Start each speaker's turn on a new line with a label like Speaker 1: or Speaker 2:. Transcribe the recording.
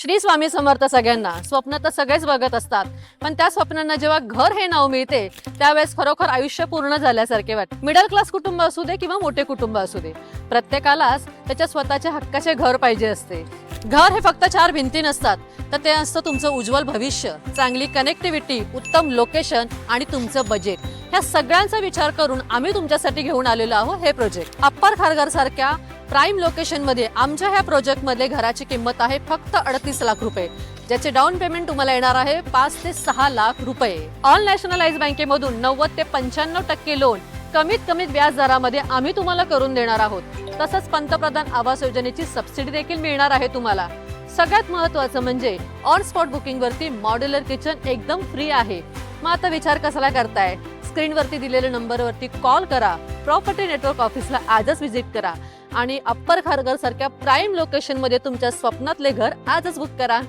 Speaker 1: श्री स्वामी समर्थ सगळ्यांना. स्वप्न तर सगळेच बघत असतात, पण त्या स्वप्नांना जेव्हा घर हे नाव मिळते त्यावेळेस खरोखर आयुष्य पूर्ण झाल्यासारखे वाटते. मिडल क्लास कुटुंब असू दे किंवा मोठे कुटुंब असू दे, प्रत्येकालाच त्याच्या स्वतःच्या हक्काचे घर पाहिजे असते. घर हे फक्त चार भिंती नसतात, तर ते असतं तुमचं उज्ज्वल भविष्य, चांगली कनेक्टिव्हिटी, उत्तम लोकेशन आणि तुमचं बजेट. ह्या सगळ्यांचा विचार करून आम्ही तुमच्यासाठी घेऊन आलेलो आहोत हे प्रोजेक्ट. अप्पर खारघर सारख्या प्राईम लोकेशन मध्ये आमच्या ह्या प्रोजेक्ट मध्ये घराची किंमत आहे फक्त 38 लाख रुपये, ज्याचे डाऊन पेमेंट तुम्हाला येणार आहे 5 ते 6 लाख रुपये. ऑल नॅशनलाइज बँकेमधून 90 ते 95% लोन कमीत व्याज दरामध्ये आम्ही तुम्हाला करून देणार आहोत. तसंच पंतप्रधान आवास योजनेची सबसिडी देखील मिळणार आहे तुम्हाला. सगळ्यात महत्त्वाचं म्हणजे ऑन स्पॉट बुकिंग वरती मॉड्युलर किचन एकदम फ्री आहे. मग आता विचार कशाला करताय? स्क्रीनवरती दिलेल्या नंबरवरती कॉल करा, प्रॉपर्टी नेटवर्क ऑफिसला आजच व्हिजिट करा आणि अप्पर खारघर सारख्या प्राईम लोकेशन मध्ये तुमच्या स्वप्नातले घर आजच बुक करा.